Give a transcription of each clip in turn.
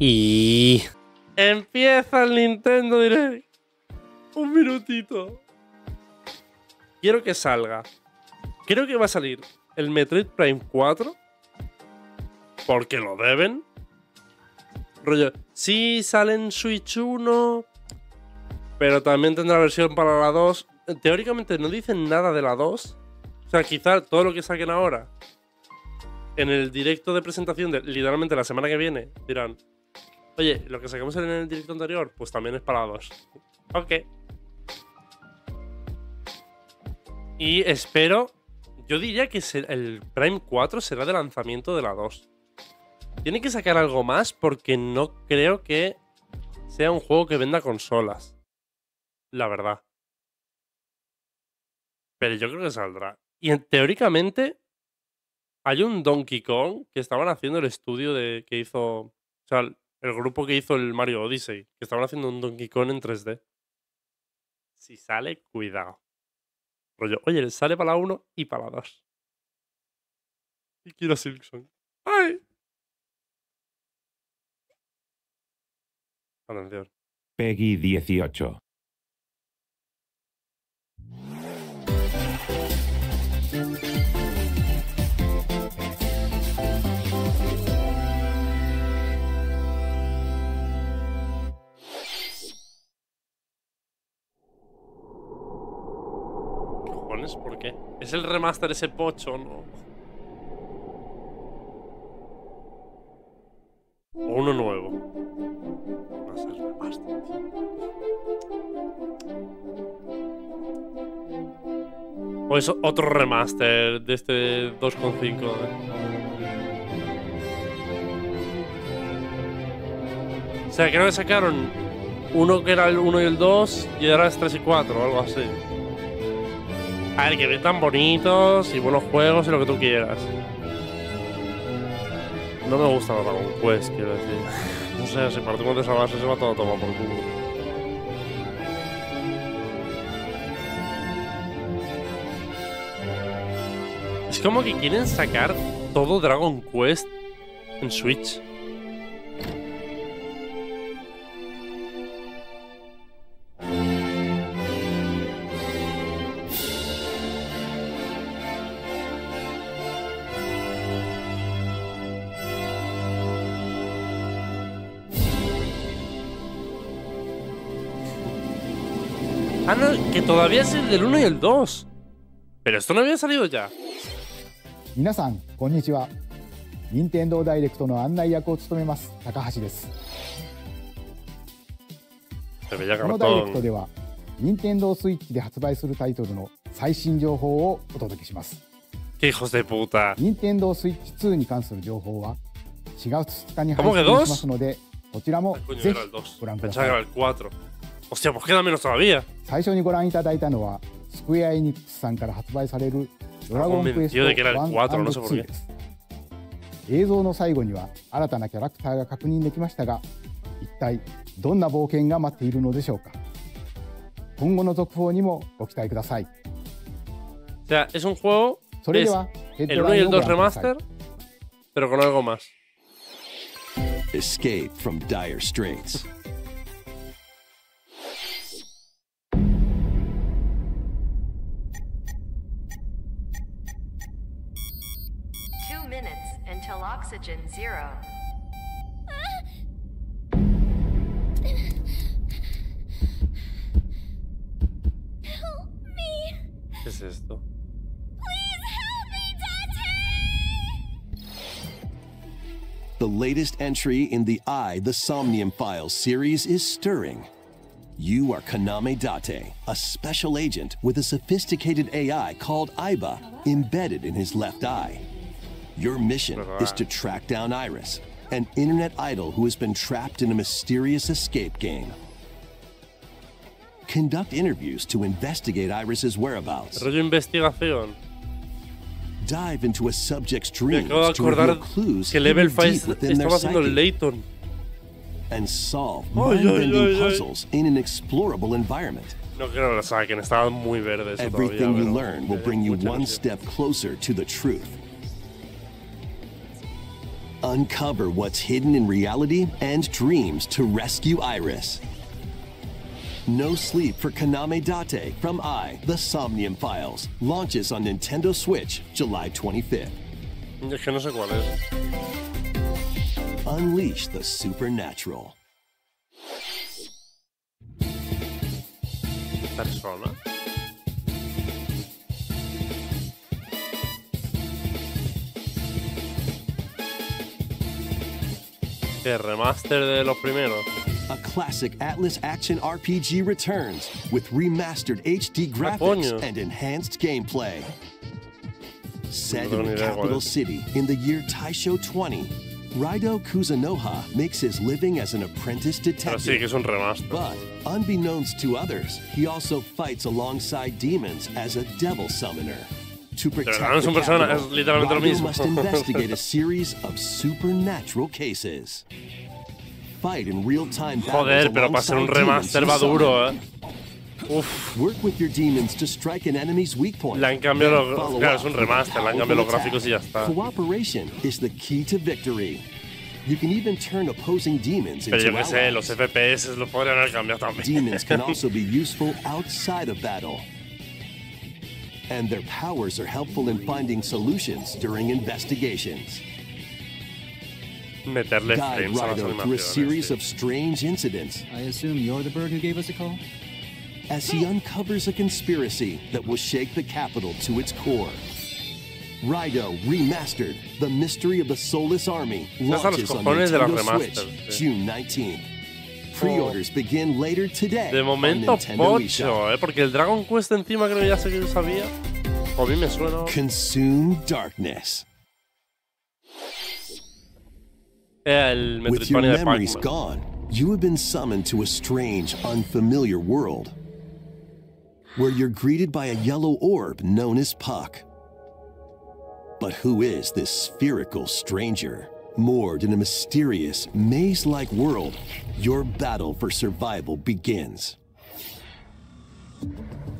Y empieza el Nintendo Direct. Un minutito. Quiero que salga. Creo que va a salir el Metroid Prime 4. Porque lo deben. Rollo, sí, sale en Switch 1. Pero también tendrá versión para la 2. Teóricamente no dicen nada de la 2. O sea, quizá todo lo que saquen ahora en el directo de presentación de literalmente la semana que viene dirán: oye, lo que sacamos en el directo anterior, pues también es para la 2. Ok. Y espero. Yo diría que el Prime 4 será de lanzamiento de la 2. Tiene que sacar algo más porque no creo que sea un juego que venda consolas. La verdad. Pero yo creo que saldrá. Y teóricamente hay un Donkey Kong que estaban haciendo el estudio que hizo. O sea, el grupo que hizo el Mario Odyssey. Que estaban haciendo un Donkey Kong en 3D. Si sale, cuidado. Rollo, oye, sale para la 1 y para la 2. Y quiero Silksong. ¡Ay! Atención. Peggy 18. ¿Cojones? ¿Por qué? ¿Es el remaster ese pocho, no? O uno nuevo. No sé, el remaster, tío. O es otro remaster de este 2.5. O sea, creo que sacaron uno que era el 1 y el 2 y ahora es 3 y 4 o algo así. A ver, que ven tan bonitos y buenos juegos y lo que tú quieras. No me gusta Dragon Quest, quiero decir. No sé, si partimos de esa base se va todo a tomar por culo. Es como que quieren sacar todo Dragon Quest en Switch. Ah, no, que todavía es el del 1 y el 2. Pero esto no había salido ya. 皆さんこんにちは。任天堂ダイレクトの案内役を務めます高橋です。このダイレクトでは任天堂スイッチで発売するタイトルの最新情報をお届けします。任天堂スイッチ2に関する情報は4月2日に配信しますので、こちらもぜひご覧ください。Hostia, pues queda menos todavía. 最初にご覧いただいたのはスクエアエニックスさんから発売されるドラゴンクエスト1&2です。映像の最後には新たなキャラクターが確認できましたが、一体どんな冒険が待っているのでしょうか。今後の続報にもご期待ください。O sea, es un juego, それでは el 1 y el 2 remaster, pero con algo más. Escape from dire straits. Oxygen 0. Help me. ¿Qué es esto? Please help me, Dante. The latest entry in the The Somnium Files series is stirring. You are Kaname Date, a special agent with a sophisticated AI called Aiba embedded in his left eye. Your mission is to track down Iris, an internet idol who has been trapped in a mysterious escape game. Conduct interviews to investigate Iris's whereabouts. Rollo investigación. Dive into a subject's dreams to reveal reveal clues que Level hidden 5 deep within their estaba haciendo el psyche. Layton. And solve mind-bending puzzles in an explorable environment. No creo que lo saquen, estaba muy verde eso Everything todavía, you learn will bring you one ilusión. step closer to the truth. Uncover what's hidden in reality and dreams to rescue Iris. No Sleep for Kaname Date from The Somnium Files launches on Nintendo Switch July 25th. Es que no sé cuál es. Unleash the supernatural. Persona. ¿Qué remaster de los primeros? A classic Atlas action RPG returns with remastered HD graphics and enhanced gameplay. Set in the capital city in the year Taisho 20, Raido Kuzunoha makes his living as an apprentice detective. Sí, que es un remaster. But, unbeknownst to others, he also fights alongside demons as a devil summoner. To protect the capital, Raido must investigate a series of supernatural cases. Fight in real-time battles pero para ser un remaster va duro, Uf. Work with your demons to strike an enemy's weak point. Le han cambiado los, claro, es un remaster, le han cambiado los gráficos y ya está. Cooperation is the key to victory. You can even turn opposing demons into Pero yo que sé, allies. los FPS los podrían haber cambiado también. Demons can also be useful outside of battle. And their powers are helpful in finding solutions during investigations. Meterle Guide frames a las Raido through a series animaciones. of strange incidents I assume you're the bird who gave us a call? as he uncovers a conspiracy that will shake the capital to its core. Raido Remastered, The Mystery of the Soulless Army, launches on Nintendo Switch June 19th. Pre-orders begin later today De on momento Nintendo pocho, eShop. porque el Dragon Quest encima creo que ya sé que yo sabía. O a mí me suena. Consume darkness. El With your Metroidvania de memories Pac-Man. gone, you have been summoned to a strange, unfamiliar world where you're greeted by a yellow orb known as Puck. But who is this spherical stranger? Moored in a mysterious, maze-like world, your battle for survival begins.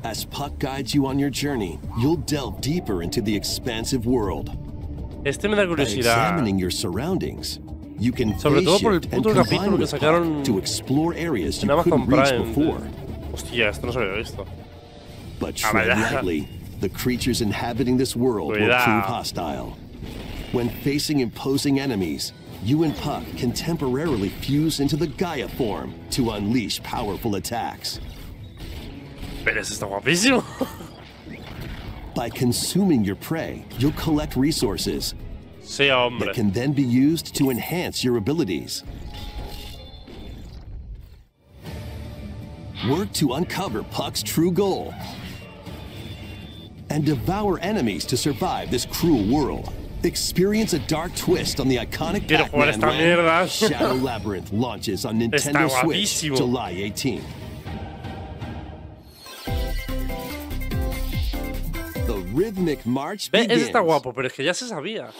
As Puck guides you on your journey, you'll delve deeper into the expansive world. Este me da By curiosidad. examining your surroundings, you can Sobre phase todo por el shift and puto combine capítulo que with sacaron Puck to explore areas en you couldn't Amazon reach Prime. before. Hostia, esto no se había visto. But Ah, tread vaya. lightly. The creatures inhabiting this world will Cuidado. prove hostile. When facing imposing enemies, you and Puck can temporarily fuse into the Gaia form to unleash powerful attacks. Pero eso está guapísimo. By consuming your prey, you'll collect resources Sí, hombre. that can then be used to enhance your abilities. Work to uncover Puck's true goal and devour enemies to survive this cruel world. Experience a dark twist on the iconic Quiero jugar Pac-Man esta when mierda. Shadow Labyrinth launches on Nintendo Está Switch guapísimo. July 18th. The rhythmic march Ese begins. está guapo, pero es que ya se sabía.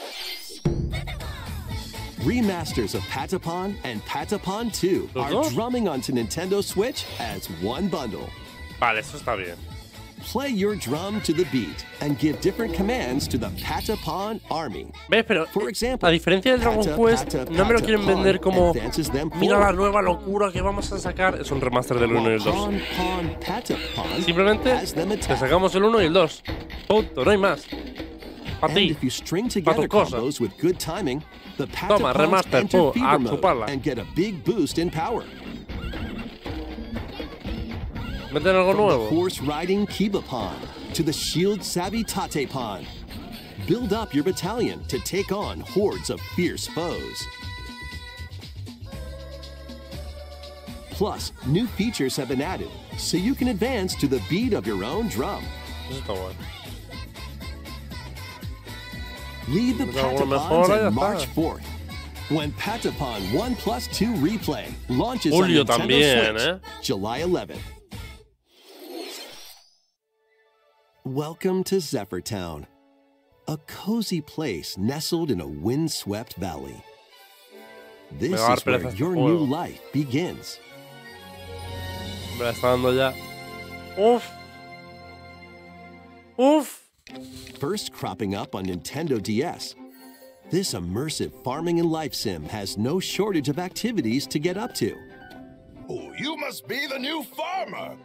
Remasters of Patapon and Patapon 2 ¿Los are dos? drumming onto Nintendo Switch as one bundle. Vale, eso está bien. Play your drum to the beat and give different commands to the Patapon army. ¿Ves? Pero For example, a diferencia del Dragon Pata, Quest, Pata, no me lo quieren Patapon vender como advances them mira la forward. nueva locura que vamos a sacar. Es un remaster del 1 y el 2. Pon, Pon, Patapon Simplemente has them te attack. sacamos el 1 y el 2. Punto, no hay más. Para And ti. if you string Pa' together tu cosa. combos with good timing, the Toma, Patapons remaster, enter pum, fever a mode chuparla. and get a big boost in power. Meten algo From the nuevo. horse-riding Kibapon to the shield-savvy Tatepon. Build up your battalion to take on hordes of fierce foes. Plus, new features have been added, so you can advance to the beat of your own drum. Eso está guay. Lead the Pues alguna mejora y Patapons ya and march está. forth. When Patapon 1+2 Replay launches Julio on Nintendo también, Switch, July 11th. Welcome to Zephyrtown, a cozy place nestled in a windswept valley. This Me va a dar is where pereza este your juego. new life begins. Me la está dando ya. Uf. Uf. First cropping up on Nintendo DS, This immersive farming and life sim has no shortage of activities to get up to. Oh, you must be the new farmer.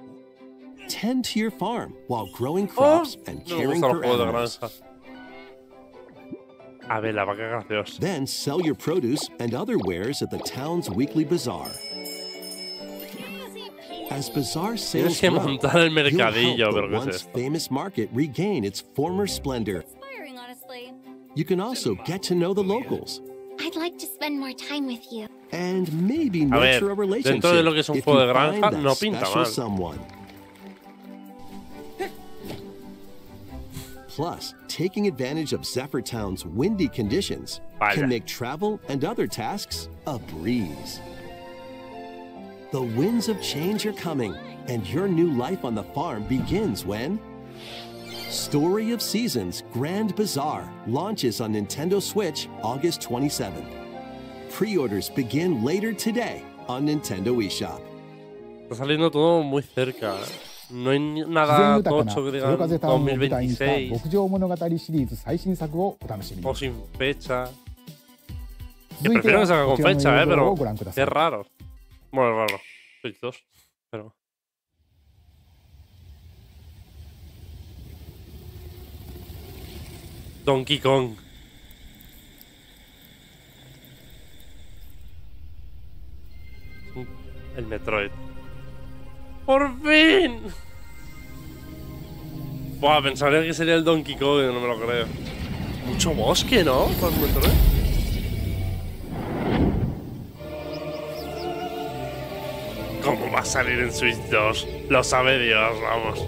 Tend to your farm while growing crops and caring for animals. A ver, la vaca graciosa. Then sell your produce and other wares at the town's weekly bazaar. As bazaar sales grow, montar el mercadillo, you'll help pero the ¿qué es once esto? famous market regain its former splendor. Inspiring, honestly. You can also get to know the locals I'd like to spend more time with you. and maybe A ver, nurture a relationship dentro de lo que es un if juego you de granja, find that no pinta special mal. someone. Plus, taking advantage of Zephyr Town's windy conditions Vaya. can make travel and other tasks a breeze. The winds of change are coming, and your new life on the farm begins when Story of Seasons Grand Bazaar launches on Nintendo Switch August 27th. Pre-orders begin later today on Nintendo eShop. Está saliendo todo muy cerca. No hay nada tocho que digan 2026 牧場物語シリーズ最新作をお楽しみに。 o sin fecha. Que 続いて prefiero は que salga こ con ちらの fecha, 映像 pero をご覧ください qué。raro. Bueno, raro. Switch 2, pero. Donkey Kong. El Metroid. ¡Por fin! Buah, pensaría que sería el Donkey Kong, no me lo creo. Mucho bosque, ¿no? Para el Metroid. ¿Cómo va a salir en Switch 2? Lo sabe Dios, vamos.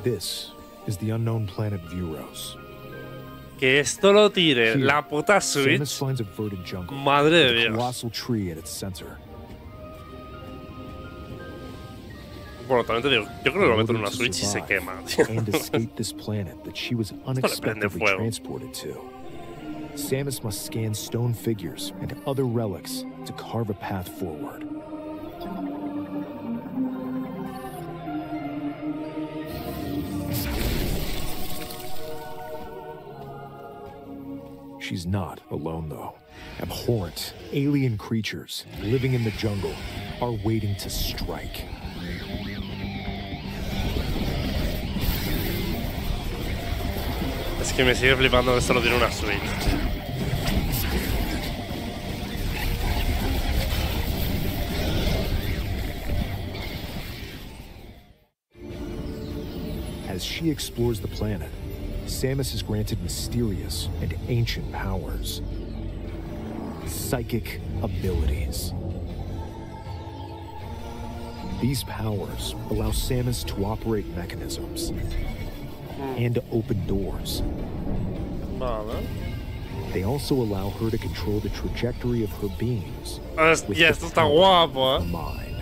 This is the unknown planet Vuros. Que esto lo tire la puta Samus Switch. finds a verdant jungle Madre de with a Dios. colossal tree at its center. Bueno, también te digo, yo creo que lo meto en una To Switch y se survive quema, tío. and escape this planet that she was prende unexpectedly fuego. transported to. Samus must scan stone figures and other relics to carve a path forward. She's not alone, though. Abhorrent, alien creatures living in the jungle are waiting to strike. Es que me sigue flipando que esto lo tiene una Switch. As she explores the planet, Samus is granted mysterious and ancient powers. Psychic abilities. These powers allow Samus to operate mechanisms and to open doors. Vale. They also allow her to control the trajectory of her beings with Ya, the esto está power guapo, of ¿eh? the mind.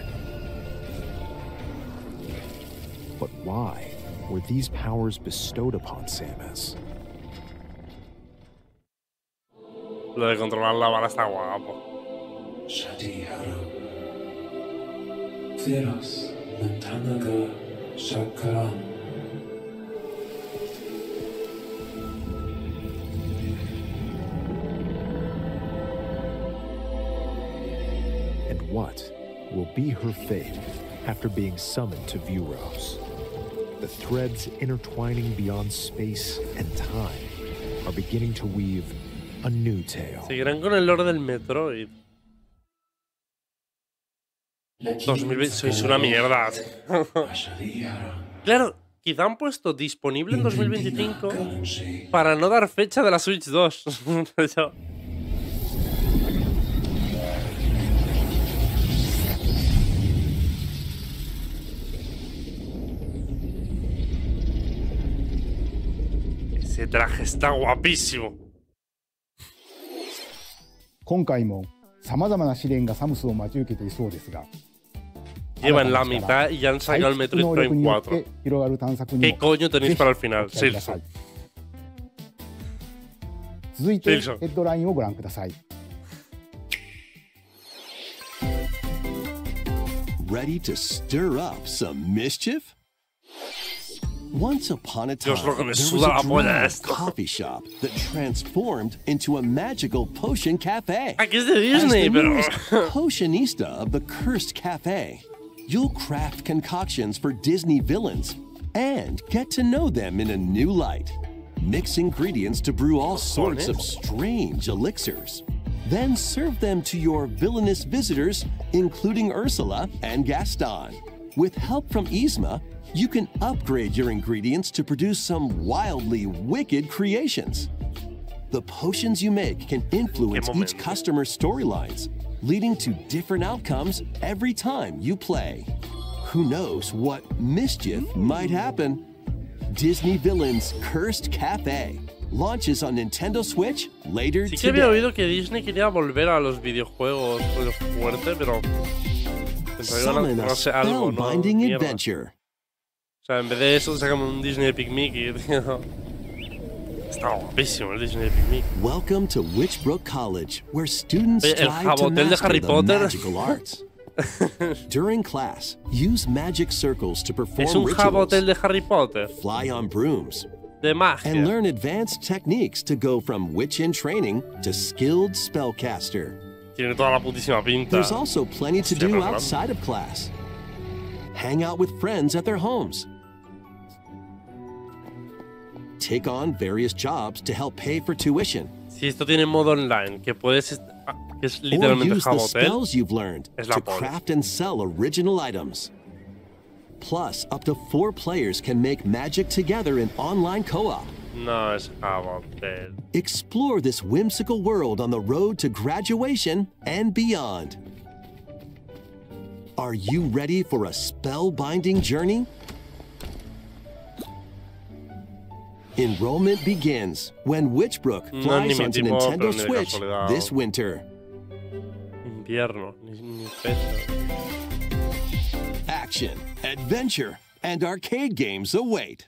But why were these powers bestowed upon Samus? Lo de controlar la bala está guapo. And what will be her fate after being summoned to Vuros? The threads intertwining beyond space and time are beginning to weave a new tale. Seguirán con el lore del Metroid. 2020, sois una mierda. Claro, quizá han puesto disponible en 2025 para no dar fecha de la Switch 2. Yo- Ese traje está guapísimo. 今回もさまざまな試練がサムスを待ち受けていそうですが、 Llevan la mitad y ya han sacado el 回復 Metroid 能力 Prime によっ 4. て広がる探索に ¿Qué も coño ぜ tenéis ひ para el final? ご期待ください Silson. 続いてヘ Silson. ッドラインをご覧ください。 Ready to stir up some mischief? Once upon a time, Dios, lo que me there was suda la a polla dry esto. coffee shop that transformed into a magical potion cafe. Aquí es de Disney, As the pero. newest potionista of the cursed cafe, you'll craft concoctions for Disney villains and get to know them in a new light. Mix ingredients to brew all sorts of strange elixirs. Then serve them to your villainous visitors, including Ursula and Gaston. With help from Yzma, you can upgrade your ingredients to produce some wildly wicked creations. The potions you make can influence each customer's storylines, leading to different outcomes every time you play. Who knows what mischief might happen? Disney Villains Cursed Cafe launches on Nintendo Switch later Sí que había today. oído que Disney quería volver a los videojuegos fuerte, pero Summon a no sé, algo, ¿no? spellbinding Mierda. adventure. O sea, en vez de eso, sacamos un Disney Epic Mickey, tío. Está guapísimo el Disney Epic Mickey. Welcome to Witchbrook College, where students Oye, el strive to jabotel de master Harry the Potter. magical arts. During class, use magic circles to perform Es un rituals, jabotel de Harry Potter, fly on brooms, de magia. and learn advanced techniques to go from witch in training to skilled spellcaster. Tiene toda la putísima pinta. There's also plenty to Hostia, do pero grande. outside of class. Hang out with friends at their homes. Take on various jobs to help pay for tuition. Si esto tiene modo online, que puedes. Que es Or literalmente use the jabotel. spells you've learned Es la to polla. craft and sell original items. Plus, up to 4 players can make magic together in online co-op. No es jabotel. Explore this whimsical world on the road to graduation and beyond. Are you ready for a spellbinding journey? Enrollment begins when Witchbrook No, flies ni onto mi tipo, Nintendo pero ni de Switch casualidad. this winter. Invierno, ni fecha. Action, adventure, and arcade games await.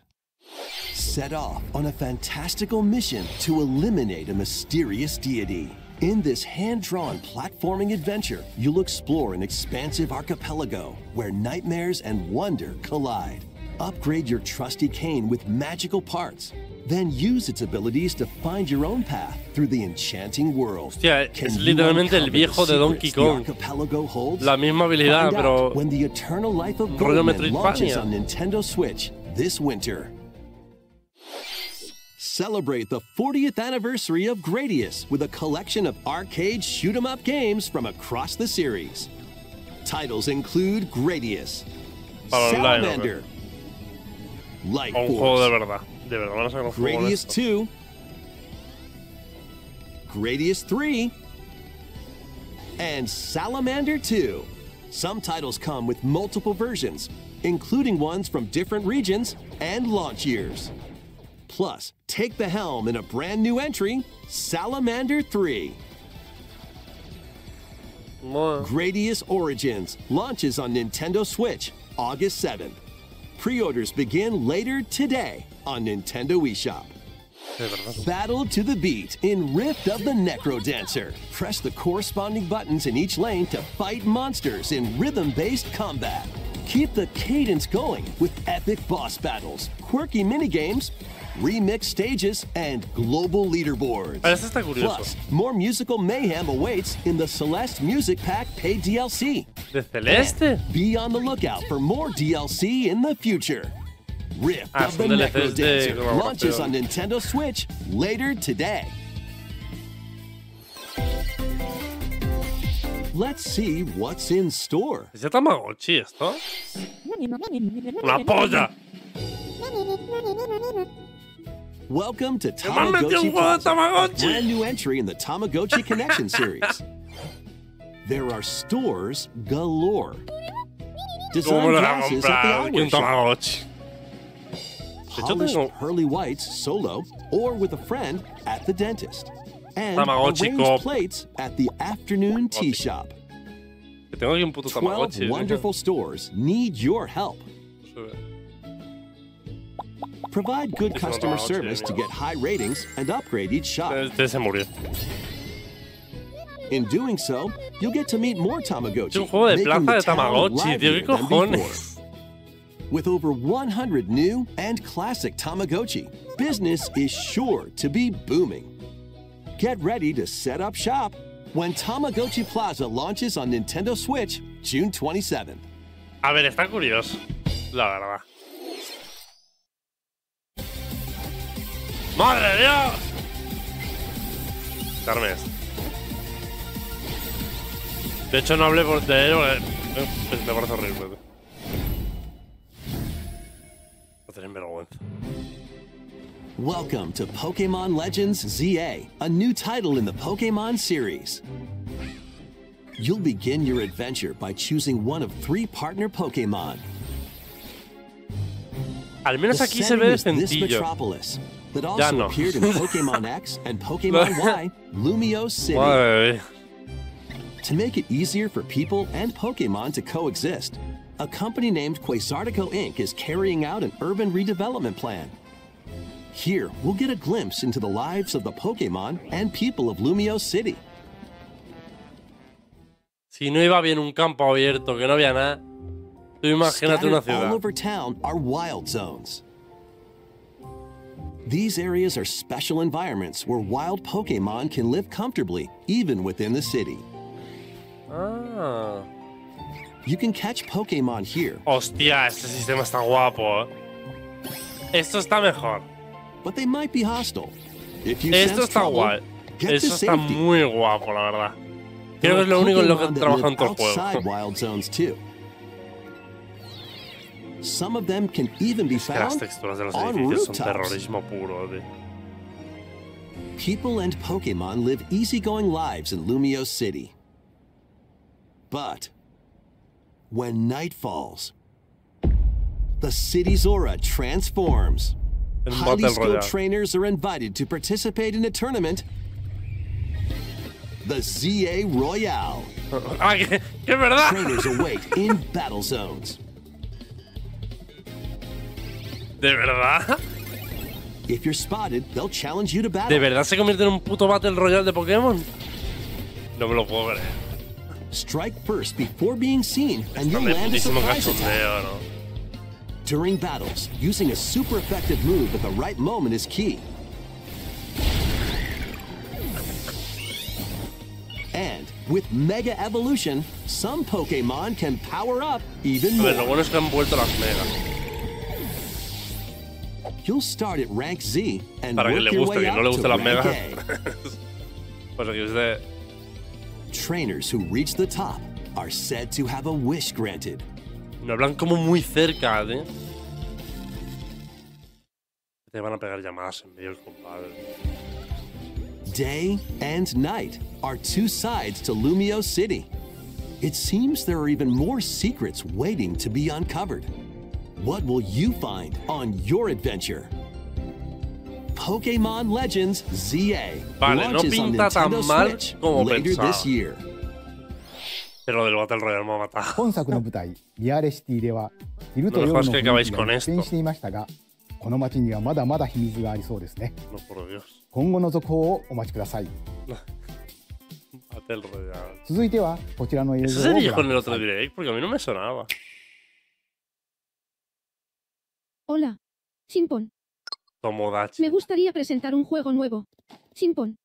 Set off on a fantastical mission to eliminate a mysterious deity. In this hand-drawn platforming adventure, you'll explore an expansive archipelago where nightmares and wonder collide. Upgrade your trusty cane with magical parts. Then use its abilities to find your own path through the enchanting world. Hostia, Can es you literalmente el uncover the viejo de Donkey secrets the Kong. archipelago holds? La misma habilidad, Find pero. out when the Eternal Life of rollo Goldman launches Metroidvania. on Nintendo Switch this winter. Celebrate the 40th anniversary of Gradius with a collection of arcade shoot-'em-up games from across the series. Titles include Gradius, Para online, Salamander, Light O un juego de Force, verdad. De verdad, van a sacar un juego de Gradius esto. 2, Gradius 3, and Salamander 2. Some titles come with multiple versions, including ones from different regions and launch years. Plus, take the helm in a brand new entry, Salamander 3. Bueno, Gradius Origins launches on Nintendo Switch August 7th. Pre-orders begin later today on Nintendo eShop. de verdad. Battle to the beat in Rift of the Necro Dancer. Press the corresponding buttons in each lane to fight monsters in rhythm-based combat. Keep the cadence going with epic boss battles, quirky minigames, remix stages, and global leaderboards. Eso está curioso. Plus, more musical mayhem awaits in the Celeste Music Pack paid DLC. ¿De Celeste? Be on the lookout for more DLC in the future. Rift of the son Necro DLCs de Dancer colaboración. launches on Nintendo Switch later today. Let's see what's in store. ¿Es de Tamagotchi esto? ¡Una polla! Welcome to me han metido Tamagotchi un juego de Plaza, a Tamagotchi. brand new entry in the Tamagotchi Connection series. There are stores galore. ¿Cómo Design me lo voy a glasses at the comprar? ¿Quién eyewear shop. Tamagotchi? De hecho, Polished tengo pearly whites solo or with a friend at the dentist. And Tamagotchi arranged Coop. plates at the afternoon tea shop. que tengo aquí un puto 12 Tamagotchi. wonderful stores need your help. Provide good Es un customer Tamagotchi, service to mira. get high ratings and upgrade each shop. Este se murió. In doing so, you'll get to meet more Tamagotchi. Es un juego de making plaza the de town Tamagotchi, tío. livelier ¿Qué than before. cojones? With over 100 new and classic Tamagotchi, business is sure to be booming. Get ready to set up shop when Tamagotchi Plaza launches on Nintendo Switch June 27th. A ver, está curioso, la verdad. ¡Madre de Dios! Carmes. De hecho, no hablé por de ello, me parece horrible. No tienen vergüenza. Welcome to Pokémon Legends ZA, a new title in the Pokémon series. You'll begin your adventure by choosing one of 3 partner Pokémon. Al menos aquí se ve de sencillo. That also appeared in Pokémon X and Pokémon Y, Lumio City. Madre. To make it easier for people and Pokémon to coexist, a company named Quasartico Inc. is carrying out an urban redevelopment plan. Here, we'll get a glimpse into the lives of the Pokémon and people of Lumio City. Si no iba bien un campo abierto, que no había nada, tú imagínate una ciudad. All over town are wild zones. These areas are special environments where wild Pokémon can live comfortably, even within the city. Ah. You can catch Pokémon here. Hostia, este sistema está guapo. Esto está mejor. But they might be hostile. If you Esto sense está trouble, guay. get Esto to está safety. muy guapo, la verdad. There Creo que are es lo único en lo que Pokémon that trabaja en live todo el juego. outside wild zones too. Some of them can even be Es que las found texturas de los on edificios son rooftops. terrorismo puro, tío. People and Pokémon live easygoing lives in Lumio City. But when night falls, the city's aura transforms. En un Highly Battle skilled Royale. trainers are invited to participate in a tournament, the ZA Royale. Ah, que es verdad. Trainers await in battle zones. ¿De verdad? If you're spotted, they'll challenge you to battle. ¿De verdad se convierte en un puto Battle Royale de Pokémon? No me lo puedo creer. Strike first before being seen, and Está you'll de land a putísimo surprise attack. cachondeo, ¿no? During battles, using a super effective move at the right moment is key. And with Mega Evolution, some Pokémon can power up even A more. ver, lo bueno es que han vuelto las megas. You'll start at rank Z and Para que work le your guste, way que no up le to gusten las rank megas. A. Pues aquí es de... Trainers who reach the top are said to have a wish granted. No hablan como muy cerca, ¿eh? Te van a pegar llamadas en medio del compadre. Day and night are 2 sides to Lumio City. It seems there are even more secrets waiting to be uncovered. What will you find on your adventure? Pokémon Legends ZA Vale, no launches on pinta tan Nintendo mal Switch como later pensaba. this year. Pero lo del Battle Royale me ha matado. 本作の舞台リアレシティでは昼と夜の雰囲気が一変していましたが、この街にはまだまだ秘密がありそうですね。 No, por Dios. 今後の続報をお待ちください。 Battle Royale. 続いてはこちらの映 ¿Eso 像を se ご dijo en el 覧くだ otro さい。 direct? Porque a mí no me sonaba. Hola, Simpon. Tomodachi. Me gustaría presentar un juego nuevo. Simpon.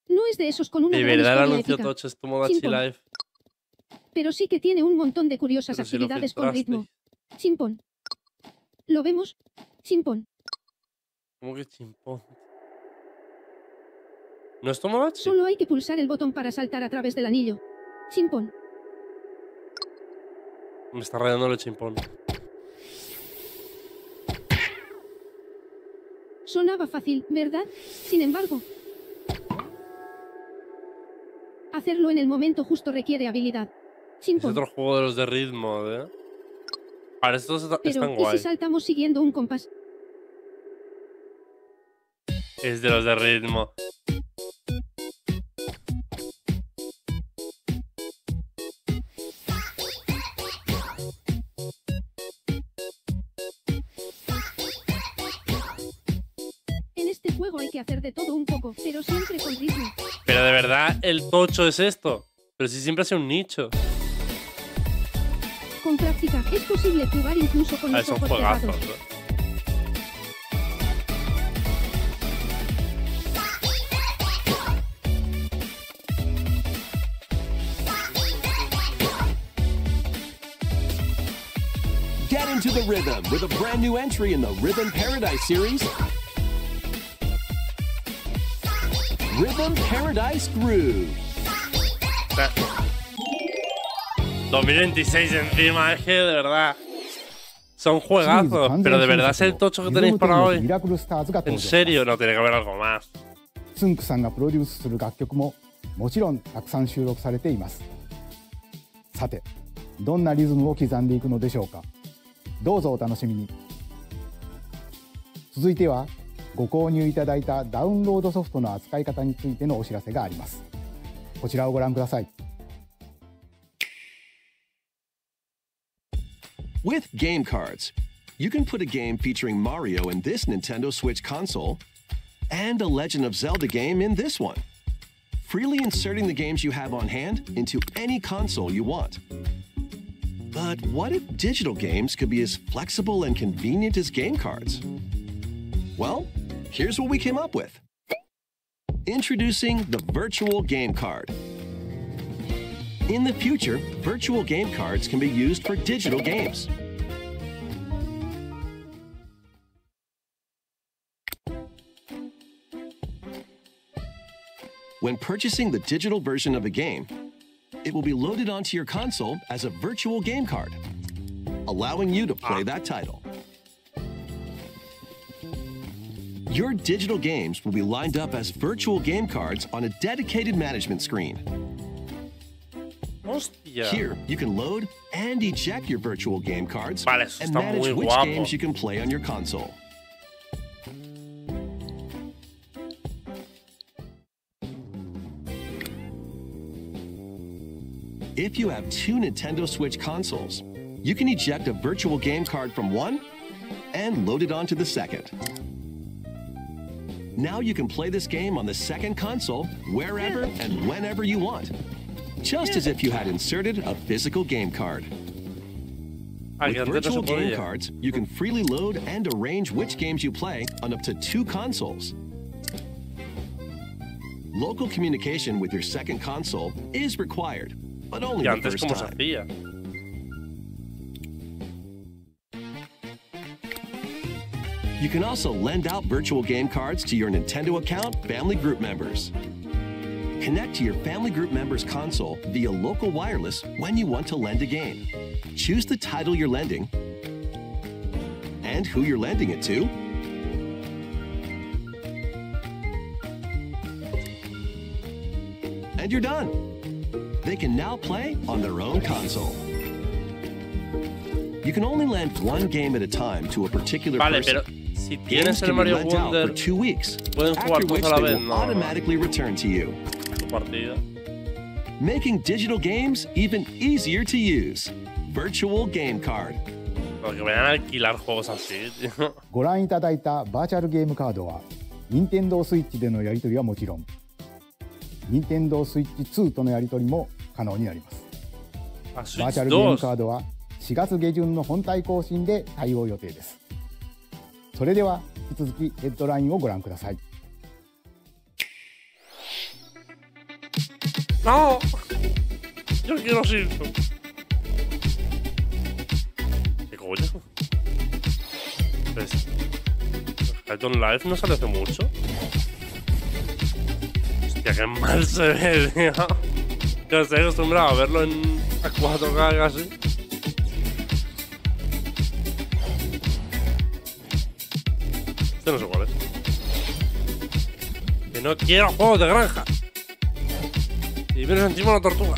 No es de esos con una De gran verdad el historia anuncio épica, tocho es Tomodachi Simpon. Live. pero sí que tiene un montón de curiosas Pero si lo actividades con filtraste. ritmo. Simpon. ¿Lo vemos? Simpon. ¿Cómo que chimpón? ¿No es Tomodachi? Solo hay que pulsar el botón para saltar a través del anillo. Simpon. Me está rayando el chimpón. Sonaba fácil, ¿verdad? Sin embargo, hacerlo en el momento justo requiere habilidad. Es Simpon. otro juego de los de ritmo, ¿eh? Ahora, estos están Pero, ¿y guay. si saltamos siguiendo un compás? Es de los de ritmo. En este juego hay que hacer de todo un poco, pero siempre con ritmo. Pero de verdad, el tocho es esto. Pero si siempre ha sido un nicho. Con con práctica es posible jugar incluso con los son ojos juegazos, cerrados. ¿no? Get into the rhythm with a brand new entry in the Rhythm Paradise series. Rhythm Paradise Groove. 2026 encima, es que de verdad son juegazos, pero de verdad es el tocho que tenéis para hoy. En serio, no tiene que haber algo más. つんくさんがプロデュースする楽曲ももちろんたくさん収録されています。さて、どんなリズムを刻んでいくのでしょうか。どうぞお楽しみに。続いてはご購入いただいたダウンロードソフトの扱い方についてのお知らせがあります。こちらをご覧ください。With game cards, you can put a game featuring Mario in this Nintendo Switch console and a Legend of Zelda game in this one, freely inserting the games you have on hand into any console you want. But what if digital games could be as flexible and convenient as game cards? Well, here's what we came up with. Introducing the Virtual Game Card. In the future, virtual game cards can be used for digital games. When purchasing the digital version of a game, it will be loaded onto your console as a virtual game card, allowing you to play that title. Your digital games will be lined up as virtual game cards on a dedicated management screen. Hostia. Here, you can load and eject your virtual game cards Vale, and manage which games you can play on your console. If you have two Nintendo Switch consoles, you can eject a virtual game card from one and load it onto the second. Now you can play this game on the second console wherever and whenever you want, just as if you had inserted a physical game card. With virtual game cards, you can freely load and arrange which games you play on up to two consoles. Local communication with your second console is required, but only the first time. You can also lend out virtual game cards to your Nintendo account family group members. Connect to your family group members' console via local wireless when you want to lend a game. Choose the title you're lending and who you're lending it to. And you're done. They can now play on their own console. You can only lend one game at a time to a particular person. Si tienes el Mario Wonder, for 2 weeks, pueden jugar after which todos a la they vez, will no, automatically return to you. Making digital games even easier to use. Virtual Game Card. Porque vayan a alquilar juegos así, tío. ご覧いただいたバーチャルゲームカードは、Nintendo Switch でのやり取りはもちろん、Nintendo Switch 2とのやり取りも可能になります。バーチャルゲームカードは4月下旬の本体更新で対応予定です。それでは引き続きヘッドラインをご覧ください。No, yo quiero Simpson. ¿Qué coño? ¿Hyton Live no sale hace mucho? Hostia, qué mal se ve, tío. Yo estoy acostumbrado a verlo a 4K casi. Este no sé cuál es. Que no quiero juegos de granja. Y vienes encima una tortuga.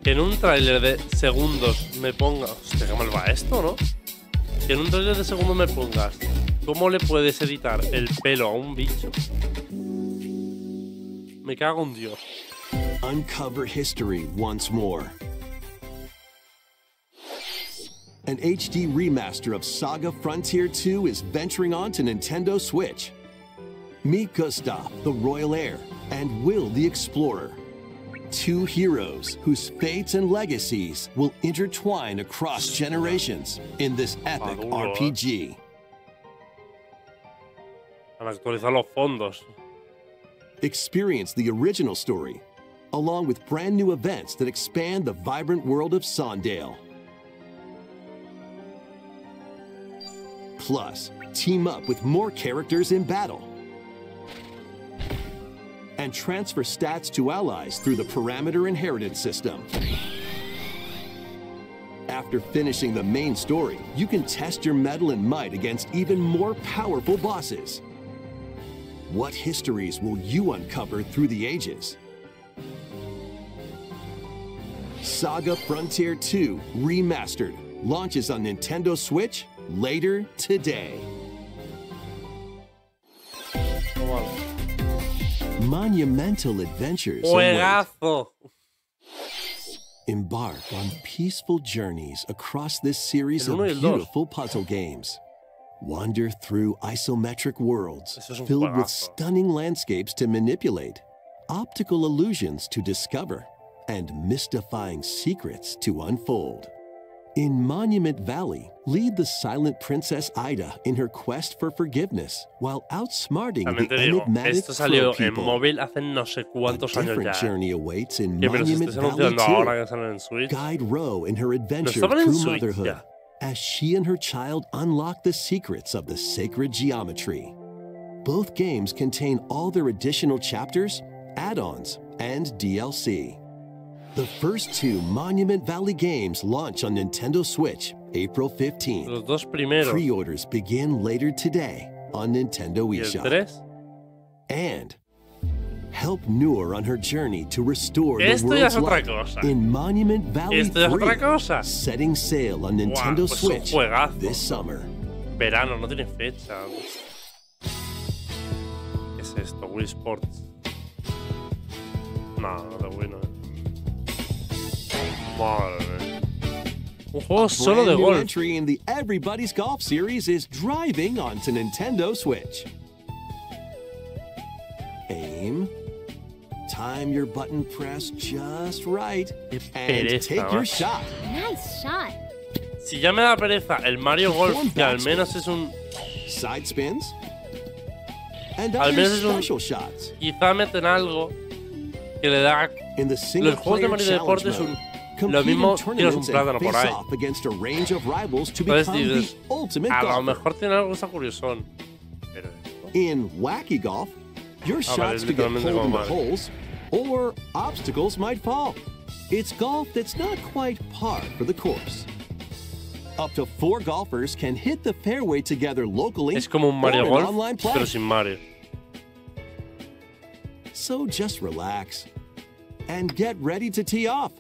Que en un tráiler de segundos me ponga... Hostia, qué mal va esto, ¿no? Que en un tráiler de segundos me pongas cómo le puedes editar el pelo a un bicho. Me cago en Dios. Uncover history once more. An HD remaster of Saga Frontier 2 is venturing on to Nintendo Switch. Meet Gustav, the royal heir, and Will the explorer. Two heroes whose fates and legacies will intertwine across generations in this epic RPG. Han actualizado los fondos. Experience the original story, along with brand new events that expand the vibrant world of Sondale. Plus, team up with more characters in battle. And transfer stats to allies through the parameter inheritance system. After finishing the main story, you can test your mettle and might against even more powerful bosses. What histories will you uncover through the ages? Saga Frontier 2 Remastered launches on Nintendo Switch later today. Monumental adventures await. Embark on peaceful journeys across this series of beautiful puzzle games. Wander through isometric worlds filled with stunning landscapes to manipulate, optical illusions to discover, and mystifying secrets to unfold. In Monument Valley, lead the silent Princess Ida in her quest for forgiveness while outsmarting the enigmatic Crow people. A different journey awaits in Monument Valley 2. Guide Ro in her adventure through motherhood as she and her child unlock the secrets of the sacred geometry. Both games contain all their additional chapters, add-ons, and DLC. The first two Monument Valley games launch on Nintendo Switch April 15th. Los dos primeros. Pre-orders begin later today on Nintendo eShop. And help Noor on her journey to restore the world's light in Monument Valley 3, setting sail on Nintendo Switch this summer. Verano, no tiene fecha. ¿Qué es esto? Wii Sports. No, no está bueno. Madre mía. Un juego solo de golf. Entry in the Everybody's Golf series is driving onto Nintendo Switch. Aim. Time your button press just right. And take your shot. Nice shot. Si ya me da pereza el Mario Golf, que al menos es un... Side spins. And al menos es un... special shots. Quizá meten algo que le da... Los juegos de Mario Deporte son... Lo mismo tienes un plátano por ahí. Entonces dices, a lo mejor tiene algo que está curiosón. Pero in Wacky Golf, your shots could get pulled into holes, or obstacles might fall. It's golf that's not quite par for the course. Up to 4 golfers can hit the fairway together locally. Es como un Mario Golf, pero sin Mario. So just relax and get ready to tee off.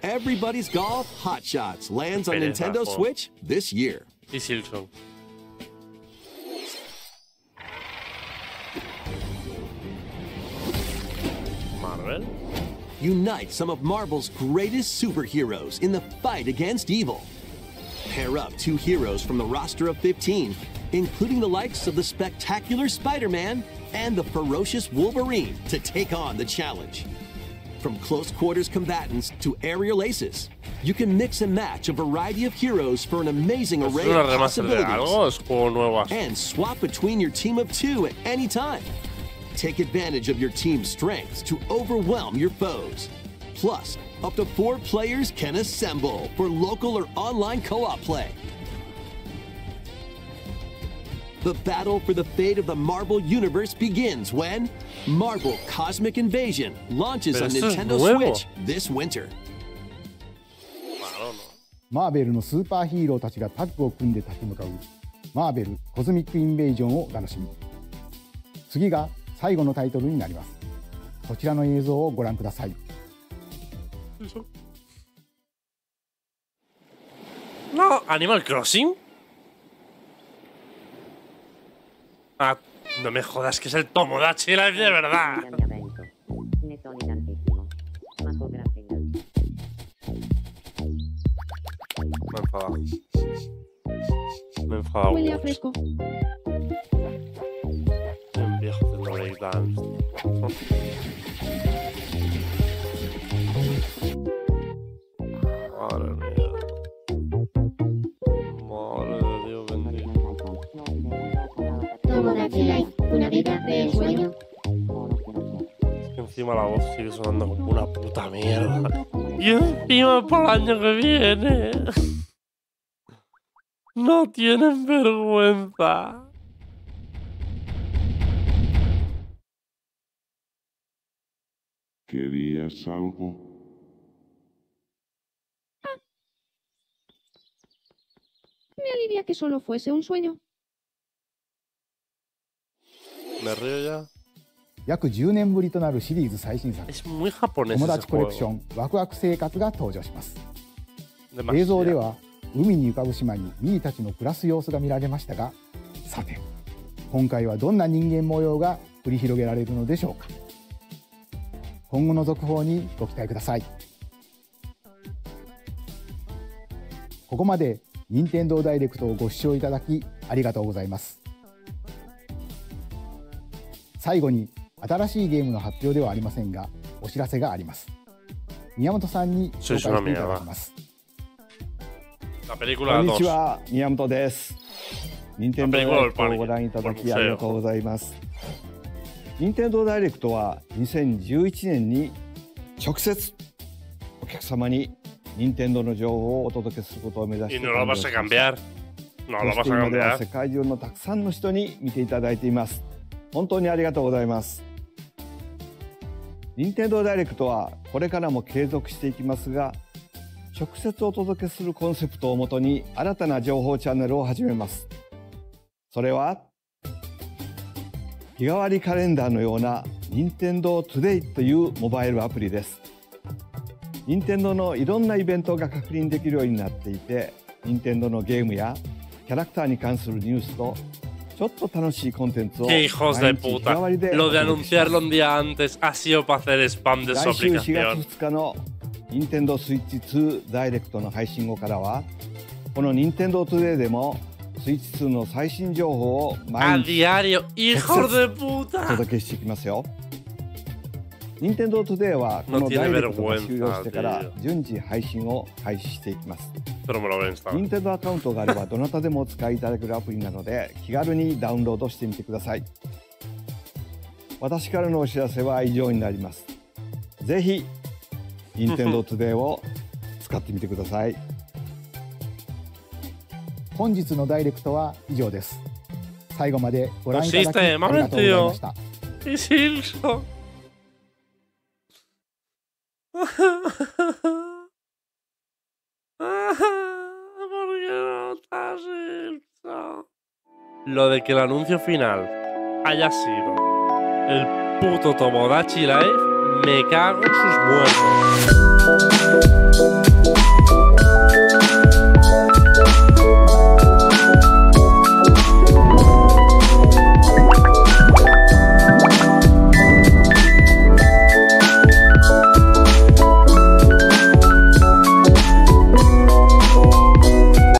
Everybody's Golf Hot Shots lands on Nintendo Switch this year. Y Silson. Marvel. Unite some of Marvel's greatest superheroes in the fight against evil. Pair up 2 heroes from the roster of 15, including the likes of the spectacular Spider-Man and the ferocious Wolverine, to take on the challenge. From close quarters combatants to aerial aces, you can mix and match a variety of heroes for an amazing array of possibilities. And swap between your team of 2 at any time. Take advantage of your team's strengths to overwhelm your foes. Plus, up to 4 players can assemble for local or online co-op play. The battle for the fate of the Marvel Universe begins when Marvel Cosmic Invasion launches on Nintendo Switch this winter. マーベルのスーパーヒーローたちがタッグを組んで立ち向かうマーベルコズミックインベージョンをお楽しみ。次が最後のタイトルになります。こちらの映像をご覧ください。No, Animal Crossing. Ah, no me jodas que es el Tomodachi Life de verdad. enfada. Me enfada. Huele a fresco. Un viejo de breakdance. Madre mía. Madre de Dios bendito. Una vida de ensueño. Es que encima la voz sigue sonando como una puta mierda. Y encima por el año que viene. No tienen vergüenza. ¿Querías algo? Me alivia que solo fuese un sueño. Me río ya. 約10年ぶりとなるシリーズ最新作 Es muy japonés 友 ese 達コレクショ juego. ンワクワク生活が登場します。映 Demasiado. 像では海に浮かぶ島にミーたちの暮らす様子が見られましたが、さて今回はどんな人間模様が繰り広げられるのでしょうか。今後の続報にご期待ください。ここまで任天堂ダイレクトをご視聴いただきありがとうございます。最後に新しいゲームの発表ではありませんがお知らせがあります。宮本さんに紹介していただきます。La こ película んにち 2. は、宮本です。任天堂ダイレクトをご覧いただきありがとうございます。任天堂ダイレクトは2011年に直接お客様に任天堂の情報をお届けすることを目指して Y no lo vas a cambiar. No そ lo し vas て a 今では cambiar. 世界中のたくさんの人に見ていただいています。本当にありがとうございます。任天堂ダイレクトはこれからも継続していきますが、直接お届けするコンセプトをもとに新たな情報チャンネルを始めます。それは日替わりカレンダーのような任天堂トゥデイというモバイルアプリです。任天堂のいろんなイベントが確認できるようになっていて、任天堂のゲームやキャラクターに関するニュースとちょっと楽しいコンテンツを Qué hijos de puta. Lo de anunciarlo un día antes ha sido para hacer spam de su 来週4 aplicación. 月2日の任天堂スイッチ2ダイレクトの配信後からは、この任天堂トゥデイでもスイッチ2の最新情報を A 毎日 diario. Hijos de お puta. 届けしていきますよ。任天堂トゥデイはこ No の tiene ダイレクトが vergüenza, 終了してから tío. 順次配信を開始していきます。 Pero me lo voy a instalar. 任天堂アカウントがあればどなたでもお使いいただけるアプリなので気軽にダウンロードしてみてください。私からのお知らせは以上になります。ぜひ任天堂トゥデイを使ってみてください。本日のダイレクトは以上です。最後までご覧いただきあり Consiste, がとうございました。 Y Silso. ¿Por qué no está Silso? Lo de que el anuncio final haya sido el puto Tomodachi Live, me cago en sus muertos.